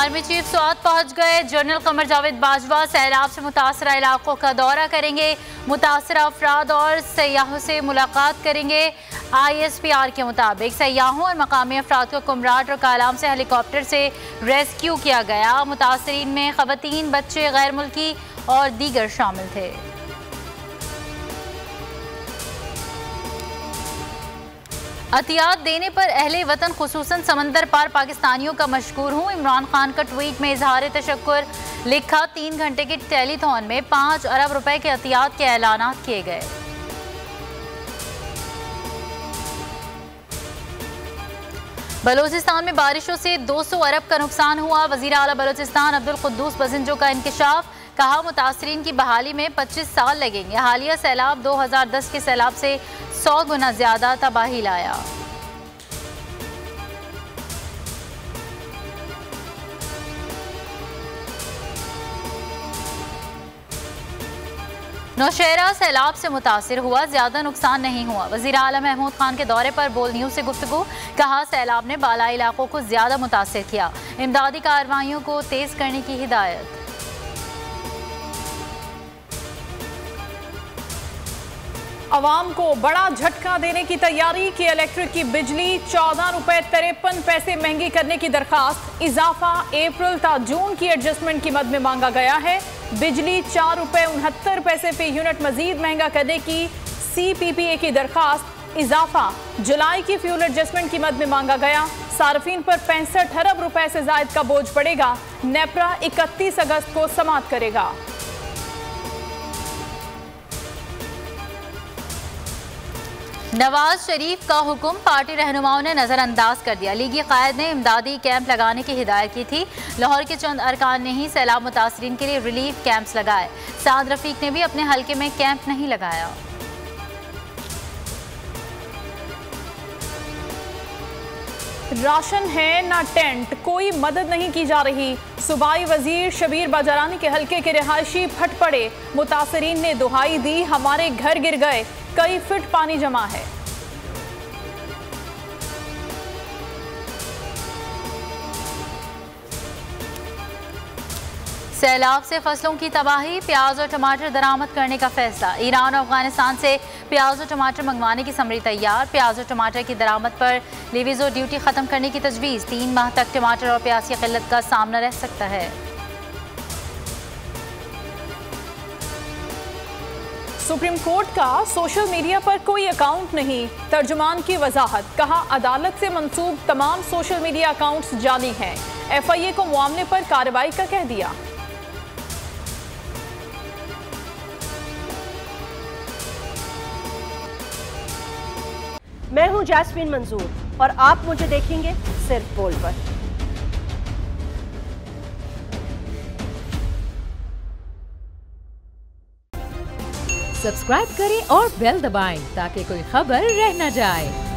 Army chief Swat पहुंच गए। General Qamar Javed Bajwa सैलाब से मुतासरा इलाकों का दौरा करेंगे। मुतासरा अफराद और सयाहों से मुलाकात करेंगे। ISPR के मुताबिक सयाहों और मकामी अफराद को कुमराट और कालाम से हेलीकॉप्टर से रेस्क्यू किया गया। मुतासरीन में खवातीन, बच्चे, गैर मुल्की और दीगर शामिल थे। अतियात देने पर अहले वतन खुसूसन समंदर पार पाकिस्तानियों का मशकूर हूँ। इमरान खान का ट्वीट में इजहार तशक्कुर लिखा। 3 घंटे के टेलीथॉन में 5 अरब रुपए के अतियात के ऐलान किए गए। बलूचिस्तान में बारिशों से 200 अरब का नुकसान हुआ। वजीर आला बलूचिस्तान अब्दुल कुद्दूस बजिंजो का इंकशाफ। कहा मुतासरीन की बहाली में 25 साल लगेंगे। हालिया सैलाब 2010 के सैलाब से 100 गुना ज्यादा तबाही लाया। नौशहरा सैलाब से मुतासिर हुआ, ज्यादा नुकसान नहीं हुआ। वजीर आला महमूद खान के दौरे पर बोल न्यूज से गुफ्तगू। कहा सैलाब ने बालाई इलाकों को ज्यादा मुतासिर किया। इमदादी कार्रवाइयों को तेज करने की हिदायत। अवाम को बड़ा झटका देने की तैयारी की। इलेक्ट्रिक की बिजली 14 रुपए 53 पैसे महंगी करने की दरखास्त। इजाफा अप्रैल ता जून की एडजस्टमेंट कीमत में मांगा गया है। बिजली 4 रुपए 69 पैसे फी यूनिट मजीद महंगा करने की CPPA की दरखास्त। इजाफा जुलाई की फ्यूल एडजस्टमेंट कीमत में मांगा गया। सार्फिन पर 65 अरब रुपए से जायद का बोझ पड़ेगा। नेपरा 31 अगस्त को समाप्त करेगा। नवाज शरीफ का हुक्म पार्टी रहनुमाओं ने नजरअंदाज कर दिया। लीगी कायद ने इमदादी कैंप लगाने की हिदायत की थी। लाहौर के चंद अरकान ने ही सैलाब मुतासरीन के लिए रिलीफ कैंप्स लगाए। साद रफीक ने भी अपने हलके में कैंप नहीं लगाया। राशन है ना टेंट, कोई मदद नहीं की जा रही। सूबाई वजीर शबीर बाजारानी के हलके के रिहायशी फट पड़े। मुतासरीन ने दुहाई दी, हमारे घर गिर गए, कई फीट पानी जमा है। सैलाब से फसलों की तबाही, प्याज और टमाटर दरामद करने का फैसला। ईरान और अफगानिस्तान से प्याज और टमाटर मंगवाने की समरी तैयार। प्याज और टमाटर की दरामद पर लिविजो ड्यूटी खत्म करने की तजवीज़। 3 माह तक टमाटर और प्याज की किल्लत का सामना रह सकता है। सुप्रीम कोर्ट का सोशल मीडिया पर कोई अकाउंट नहीं। तर्जुमान की वजाहत। कहा अदालत से मंसूब तमाम सोशल मीडिया अकाउंट्स जाली हैं। FIA को मामले पर कार्रवाई का कह दिया। मैं हूं जैस्मीन मंजूर और आप मुझे देखेंगे सिर्फ बोल पर। सब्सक्राइब करें और बेल दबाएं ताकि कोई खबर रह न जाए।